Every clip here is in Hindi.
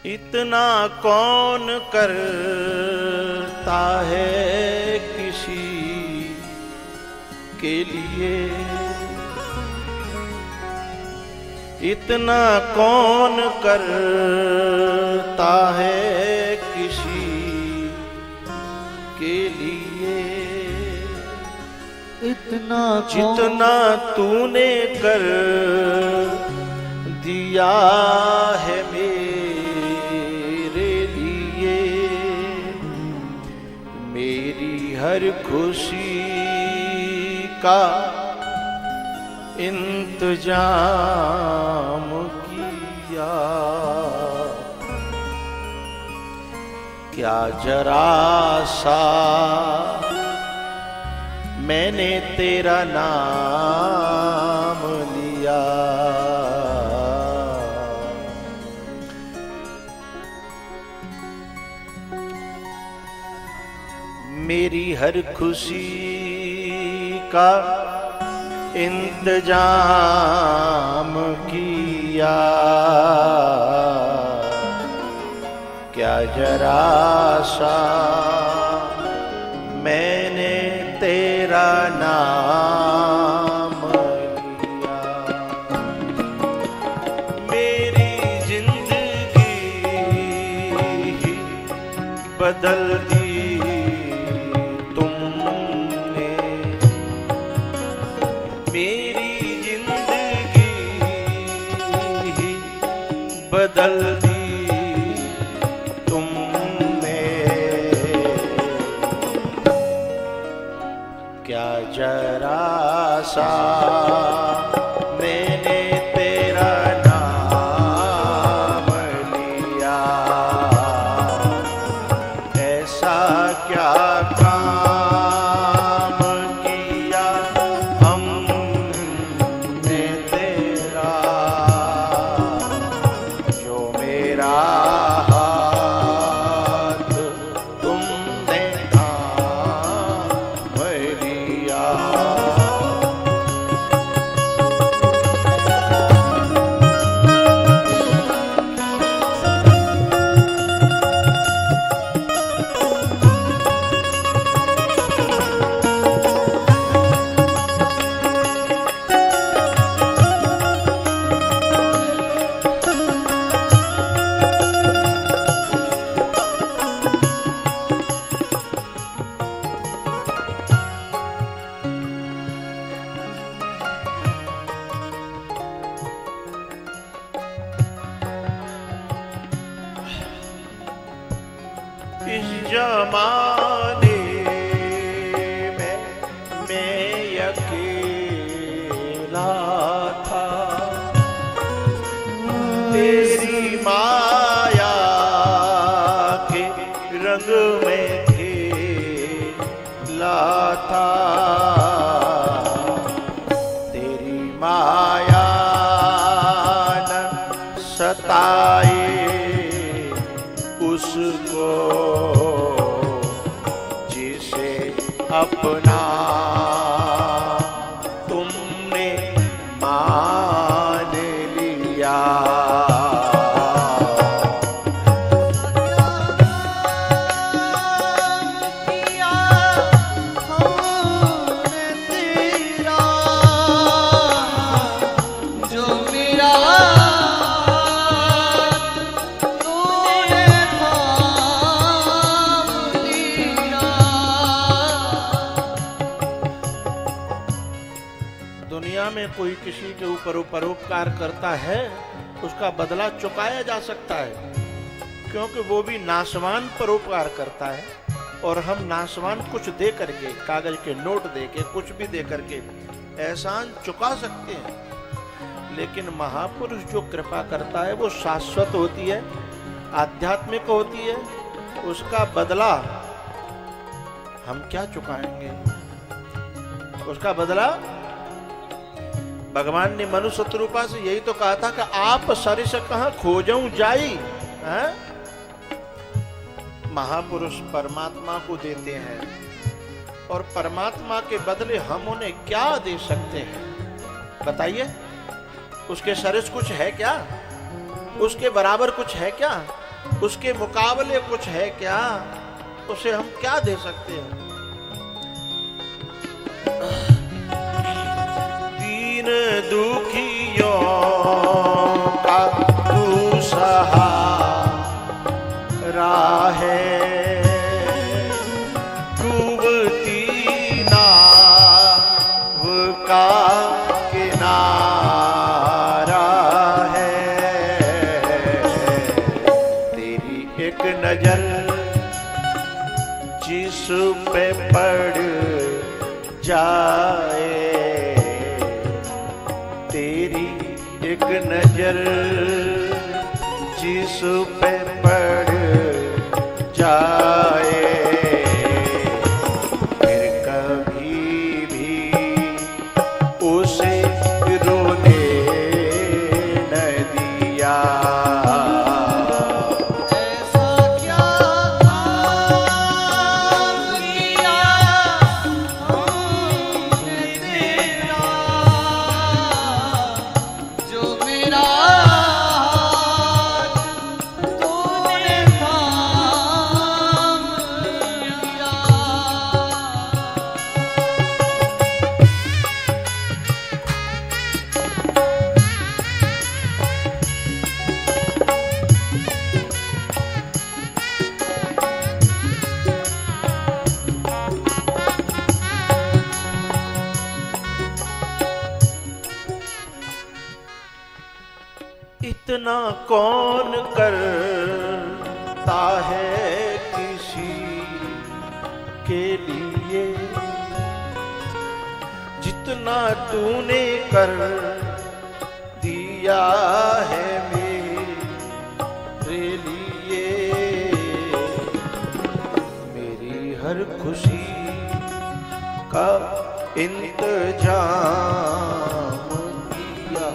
इतना कौन करता है किसी के लिए, इतना कौन करता है किसी के लिए, इतना जितना तूने कर दिया है मेरे लिए। मेरी हर खुशी का इंतजाम किया, क्या जरा सा मैंने तेरा नाम लिया। मेरी हर खुशी का इंतजाम किया, क्या जरा सा मैंने तेरा नाम लिया। मेरी जिंदगी ही बदल दी तुमने, मेरी जिंदगी ही बदल दी जरा सा मैंने तेरा नाम लिया। ऐसा क्या काम किया हमने तेरा, जो मेरा हाथ तुमने थाम लिया। इस जमाने में मैं अकेला था, तेरी माया के रंग में खेला था। तेरी माया न सताए उसको जिसे अपना तुमने मान लिया। दुनिया में कोई किसी के ऊपर परोपकार करता है, उसका बदला चुकाया जा सकता है, क्योंकि वो भी नासवान परोपकार करता है और हम नासवान कुछ दे करके, कागज के नोट दे के, कुछ भी दे करके एहसान चुका सकते हैं। लेकिन महापुरुष जो कृपा करता है वो शाश्वत होती है, आध्यात्मिक होती है, उसका बदला हम क्या चुकाएंगे। उसका बदला भगवान ने मनु शत्रुपा से यही तो कहा था कि आप सरिस कहाँ खोजऊं जाई। महापुरुष परमात्मा को देते हैं और परमात्मा के बदले हम उन्हें क्या दे सकते हैं बताइए। उसके सरिस कुछ है क्या? उसके बराबर कुछ है क्या? उसके मुकाबले कुछ है क्या? उसे हम क्या दे सकते हैं? दीन दुखियों का तू सहारा है, डूबती नाव का किनारा है। तेरी एक नजर जिस पे पड़ जाए, तेरी एक नजर जिस पे पड़ जाए, फिर कभी भी उसे रोने न दिया। इतना कौन करता है किसी के लिए, जितना तूने कर दिया है मेरे लिए। मेरी हर खुशी का इंतजाम किया,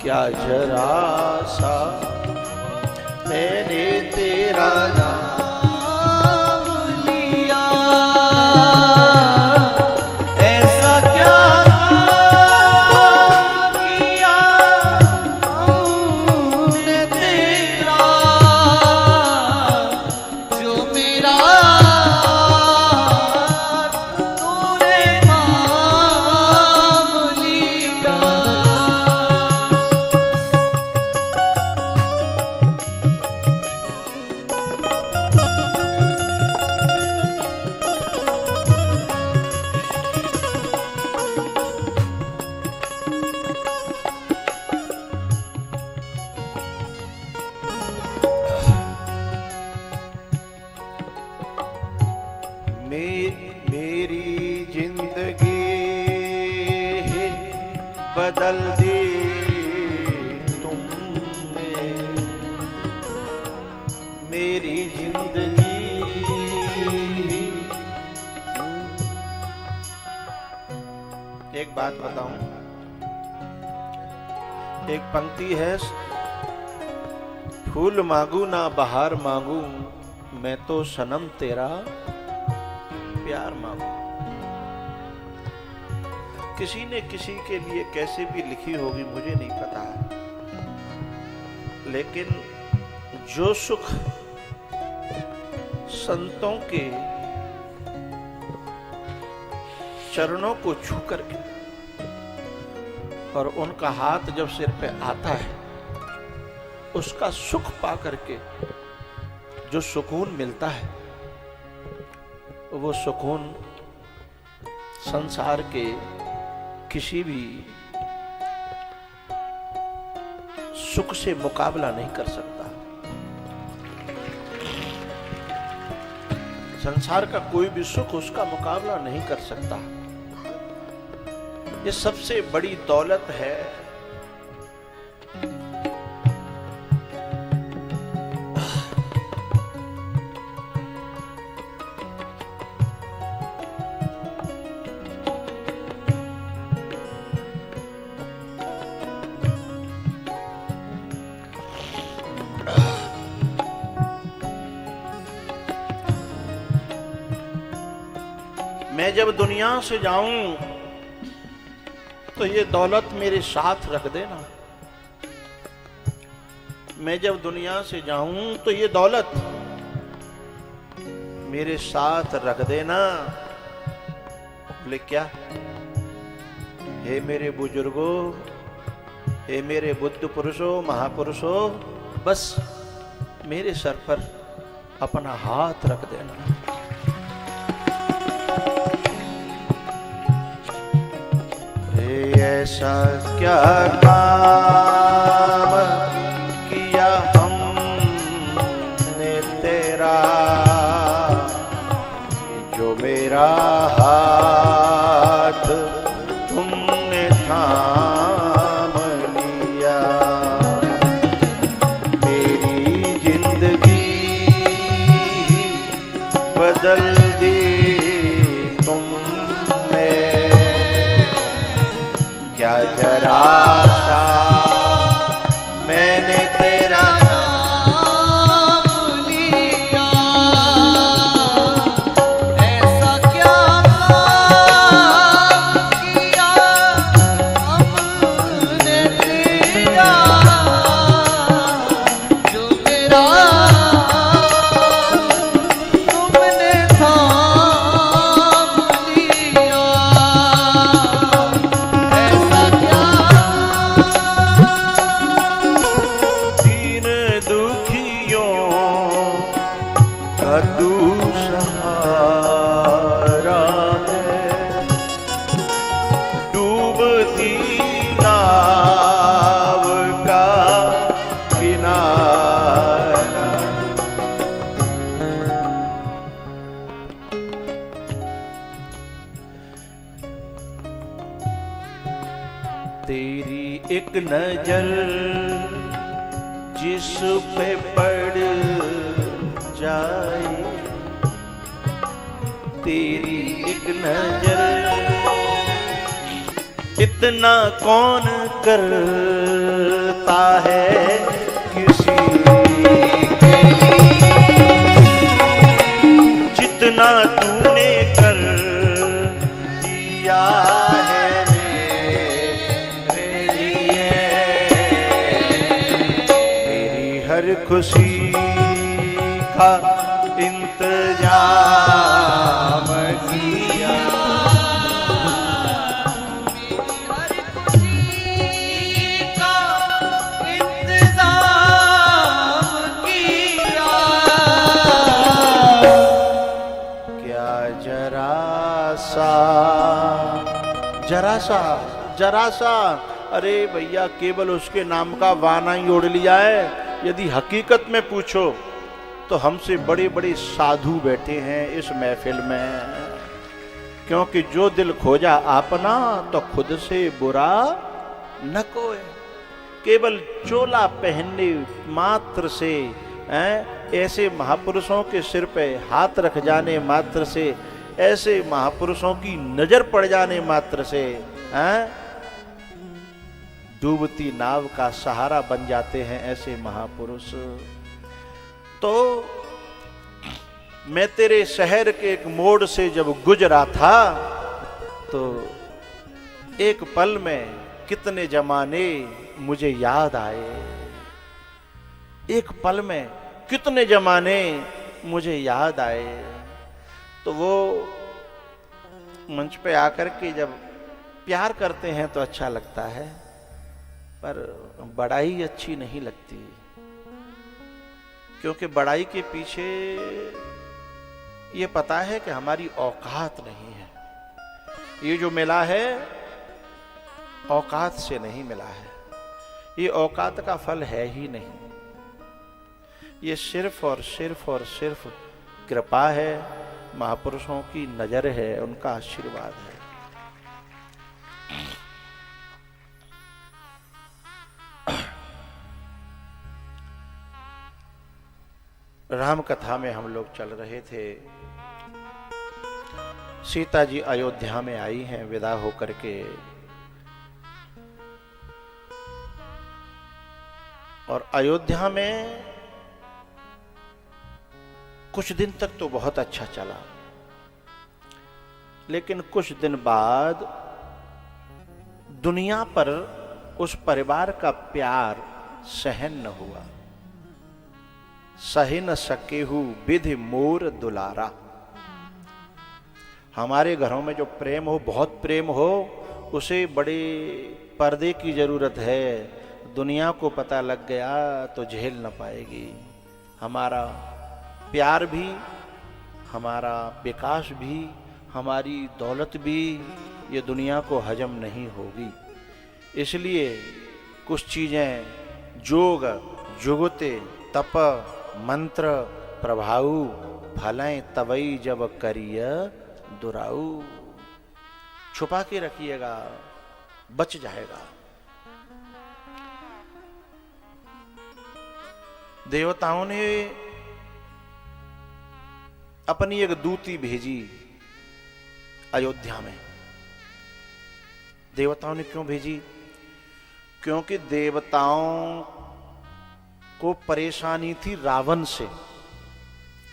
क्या जरा सा मैंने तेरा नाम लिया। ऐसा क्या किया हमने तेरा, जो मेरा तूने नाम लिया। मेरी जिंदगी बदल दी तुमने, मेरी जिंदगी। एक बात बताऊं, एक पंक्ति है, फूल मांगू ना बहार मांगू, मैं तो सनम तेरा प्यार मांगू। किसी ने किसी के लिए कैसे भी लिखी होगी मुझे नहीं पता है, लेकिन जो सुख संतों के चरणों को छू करके और उनका हाथ जब सिर पे आता है, उसका सुख पा करके जो सुकून मिलता है, वो सुकून संसार के किसी भी सुख से मुकाबला नहीं कर सकता। संसार का कोई भी सुख उसका मुकाबला नहीं कर सकता। ये सबसे बड़ी दौलत है। मैं जब दुनिया से जाऊं तो ये दौलत मेरे साथ रख देना। मैं जब दुनिया से जाऊं तो ये दौलत मेरे साथ रख देना। बोले क्या? हे मेरे बुजुर्गों, हे मेरे बुद्ध पुरुषों, महापुरुषों, बस मेरे सर पर अपना हाथ रख देना। ऐसा क्या काम किया हमने तेरा, जो मेरा हाथ तुमने थाम लिया। मेरी जिंदगी बदल दी तुमने, क्या जरा सा मैंने तेरा नाम लिया। ऐसा क्या किया हमने तेरा, जो मेरा तुमने थाम लिया। तेरी एक नजर जिस पे पड़ जाए, तेरी एक नजर इतना कौन करता है किसी के लिए, जितना तूने कर दिया है हर खुशी का इंतजाम किया। हर खुशी का इंतजाम किया। क्या जरा सा अरे भैया केवल उसके नाम का वाना ही ओढ़ लिया है। यदि हकीकत में पूछो तो हमसे बड़े बड़े साधु बैठे हैं इस महफिल में, क्योंकि जो दिल खोजा आपना तो खुद से बुरा न कोई। केवल चोला पहनने मात्र से ऐसे महापुरुषों के सिर पे हाथ रख जाने मात्र से, ऐसे महापुरुषों की नजर पड़ जाने मात्र से डूबती नाव का सहारा बन जाते हैं ऐसे महापुरुष। तो मैं तेरे शहर के एक मोड़ से जब गुजरा था तो एक पल में कितने जमाने मुझे याद आए, एक पल में कितने जमाने मुझे याद आए। तो वो मंच पे आकर के जब प्यार करते हैं तो अच्छा लगता है, पर बड़ाई अच्छी नहीं लगती, क्योंकि बड़ाई के पीछे ये पता है कि हमारी औकात नहीं है। ये जो मिला है औकात से नहीं मिला है, ये औकात का फल है ही नहीं। ये सिर्फ और सिर्फ और सिर्फ कृपा है, महापुरुषों की नजर है, उनका आशीर्वाद है। राम कथा में हम लोग चल रहे थे। सीता जी अयोध्या में आई हैं विदा होकर के, और अयोध्या में कुछ दिन तक तो बहुत अच्छा चला, लेकिन कुछ दिन बाद दुनिया पर उस परिवार का प्यार सहन न हुआ। सहे न सकेहु विधि मोर दुलारा। हमारे घरों में जो प्रेम हो, बहुत प्रेम हो, उसे बड़े पर्दे की जरूरत है। दुनिया को पता लग गया तो झेल न पाएगी। हमारा प्यार भी, हमारा विकास भी, हमारी दौलत भी ये दुनिया को हजम नहीं होगी। इसलिए कुछ चीजें जोग जुगते तप मंत्र प्रभाऊ फलें तवई जब करिय दुराऊ। छुपा के रखिएगा, बच जाएगा। देवताओं ने अपनी एक दूती भेजी अयोध्या में। देवताओं ने क्यों भेजी? क्योंकि देवताओं को परेशानी थी रावण से।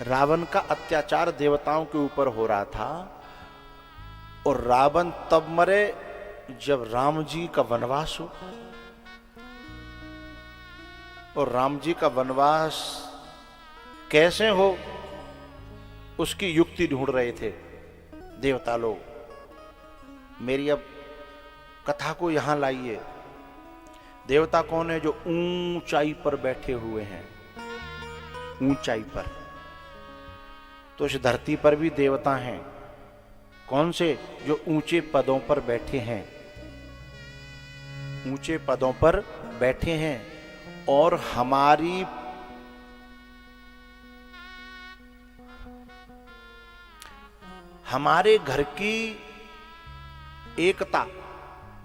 रावण का अत्याचार देवताओं के ऊपर हो रहा था, और रावण तब मरे जब राम जी का वनवास हो। और राम जी का वनवास कैसे हो, उसकी युक्ति ढूंढ रहे थे देवता लोग। मेरी अब कथा को यहां लाइए। देवता कौन है? जो ऊंचाई पर बैठे हुए हैं, ऊंचाई पर। तो इस धरती पर भी देवता हैं। कौन से? जो ऊंचे पदों पर बैठे हैं, ऊंचे पदों पर बैठे हैं। और हमारे घर की एकता,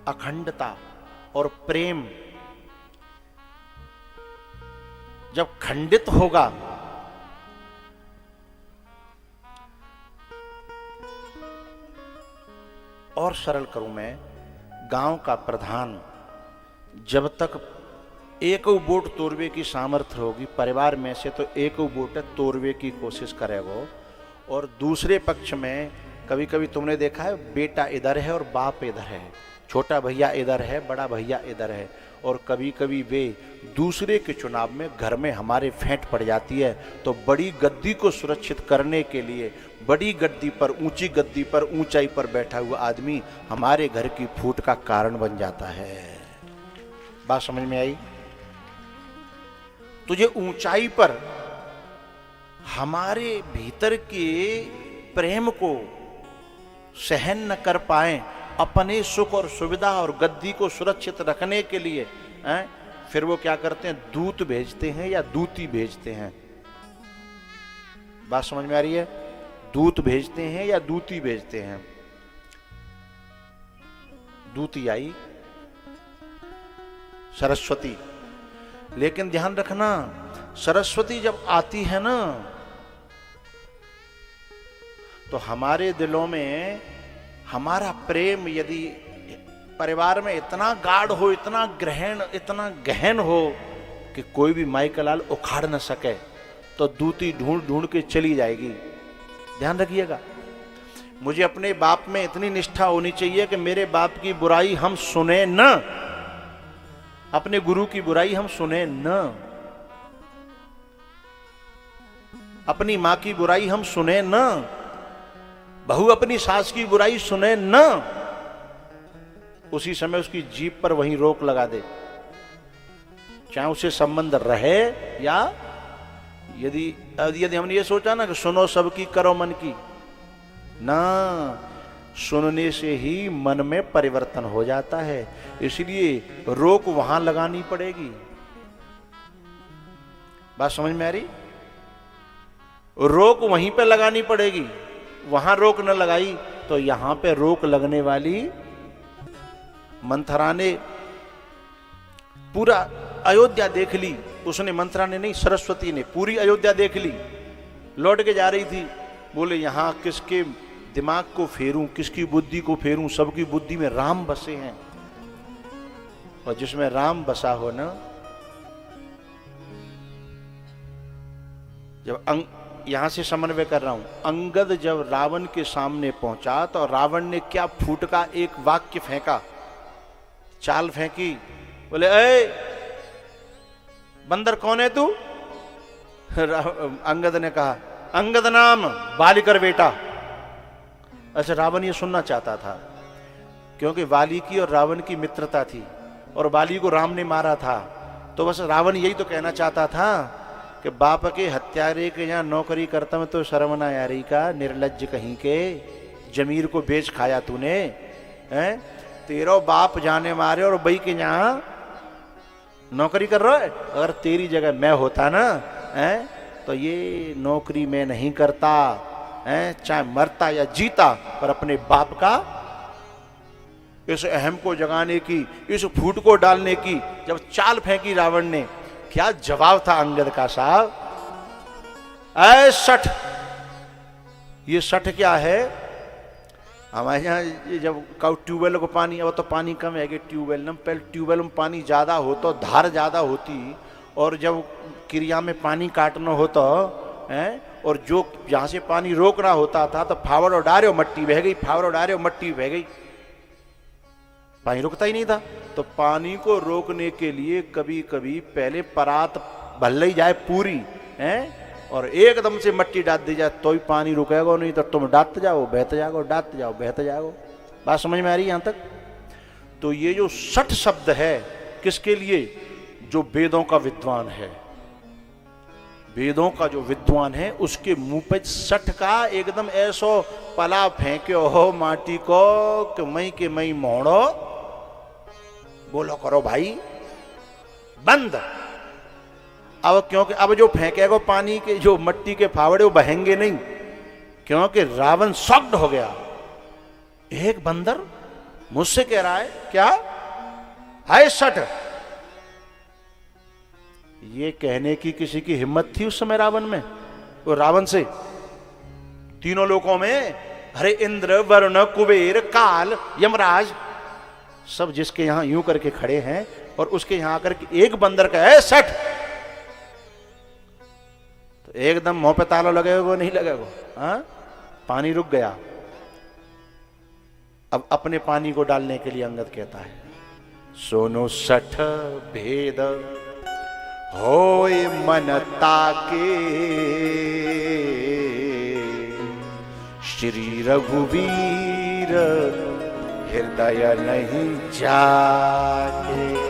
अखंडता और प्रेम जब खंडित होगा, और सरल करूं मैं, गांव का प्रधान जब तक एक वोट तोड़वे की सामर्थ्य होगी परिवार में से, तो एक वोट तोड़वे की कोशिश करेगा। और दूसरे पक्ष में कभी कभी तुमने देखा है, बेटा इधर है और बाप इधर है, छोटा भैया इधर है, बड़ा भैया इधर है। और कभी कभी वे दूसरे के चुनाव में घर में हमारे फेंट पड़ जाती है, तो बड़ी गद्दी को सुरक्षित करने के लिए बड़ी गद्दी पर, ऊंची गद्दी पर, ऊंचाई पर बैठा हुआ आदमी हमारे घर की फूट का कारण बन जाता है। बात समझ में आई? तुझे ऊंचाई पर हमारे भीतर के प्रेम को सहन न कर पाए, अपने सुख और सुविधा और गद्दी को सुरक्षित रखने के लिए फिर वो क्या करते हैं? दूत भेजते हैं या दूती भेजते हैं। बात समझ में आ रही है? दूत भेजते हैं या दूती भेजते हैं। दूती आई सरस्वती, लेकिन ध्यान रखना, सरस्वती जब आती है ना, तो हमारे दिलों में हमारा प्रेम यदि परिवार में इतना गाढ़ हो, इतना गहन हो कि कोई भी माई का लाल उखाड़ न सके, तो दूती ढूंढ ढूंढ के चली जाएगी। ध्यान रखिएगा। मुझे अपने बाप में इतनी निष्ठा होनी चाहिए कि मेरे बाप की बुराई हम सुने न, अपने गुरु की बुराई हम सुने न, अपनी मां की बुराई हम सुने न, बहू अपनी सास की बुराई सुने न। उसी समय उसकी जीभ पर वहीं रोक लगा दे, चाहे उसे संबंध रहे या यदि हमने ये सोचा ना कि सुनो सबकी करो मन की, ना, सुनने से ही मन में परिवर्तन हो जाता है। इसलिए रोक वहां लगानी पड़ेगी। बात समझ में आ रही? रोक वहीं पे लगानी पड़ेगी। वहां रोक न लगाई तो यहां पे रोक लगने वाली। मंथरा ने पूरा अयोध्या देख ली। उसने, मंथरा ने नहीं, सरस्वती ने पूरी अयोध्या देख ली। लौट के जा रही थी, बोले यहां किसके दिमाग को फेरूं, किसकी बुद्धि को फेरूं? सबकी बुद्धि में राम बसे हैं, और जिसमें राम बसा हो ना, जब यहां से समन्वय कर रहा हूं, अंगद जब रावण के सामने पहुंचा तो रावण ने क्या फूट का एक वाक्य फेंका, चाल फेंकी। बोले, ए बंदर कौन है तू? अंगद ने कहा, अंगद नाम बाली कर बेटा। अच्छा, रावण ये सुनना चाहता था क्योंकि वाली की और रावण की मित्रता थी और वाली को राम ने मारा था, तो बस रावण यही तो कहना चाहता था कि बाप के हत्यारे के यहाँ नौकरी करता मैं तो शर्म ना यारी का, निर्लज्ज कहीं के, जमीर को बेच खाया तूने, हैं? तेरो बाप जाने मारे और बई के यहाँ नौकरी कर रहा है। अगर तेरी जगह मैं होता ना, हैं, तो ये नौकरी मैं नहीं करता, हैं, चाहे मरता या जीता, पर अपने बाप का इस अहम को जगाने की, इस फूट को डालने की जब चाल फेंकी रावण ने, क्या जवाब था अंगद का साहब। ऐ सठ, ये सठ क्या है? हमारे यहाँ ये जब ट्यूबवेल को पानी, अब तो पानी कम है कि ट्यूबवेल में, पहले ट्यूबवेल में पानी ज़्यादा हो तो धार ज़्यादा होती, और जब क्रिया में पानी काटना होता है और जो जहाँ से पानी रोकना होता था तो फावड़ डारे मट्टी बह गई, फावड़ डारे मट्टी बह गई, पानी रुकता ही नहीं था। तो पानी को रोकने के लिए कभी कभी पहले परात भल ही जाए पूरी, हैं, और एकदम से मट्टी डाल दी जाए तो ही पानी रुकेगा, नहीं तो तुम डालते जाओ बहते जाओ, डालते जाओ बहते जाओ। बात समझ में आ रही है यहां तक? तो ये जो सठ शब्द है किसके लिए? जो वेदों का विद्वान है, वेदों का जो विद्वान है उसके मुंह पे सठ का एकदम ऐसो पला फेंक्यो हो माटी को कि मई के मई मोड़ो, बोलो करो भाई बंद। अब क्योंकि अब जो फेंकेगा पानी के, जो मट्टी के फावड़े वो बहेंगे नहीं, क्योंकि रावण शॉक्ड हो गया। एक बंदर मुझसे कह रहा है क्या, हाय सठ, ये कहने की किसी की हिम्मत थी उस समय रावण में? वो रावण से तीनों लोकों में, अरे इंद्र वरुण कुबेर काल यमराज सब जिसके यहां यूं करके खड़े हैं, और उसके यहां आकर के एक बंदर का है सठ, तो एकदम मुंह पे ताला लगेगा नहीं लगेगा? हाँ, पानी रुक गया। अब अपने पानी को डालने के लिए अंगद कहता है, सोनो सठ भेद होय मन ताके, श्री रघुवीर हृदय नहीं जाके।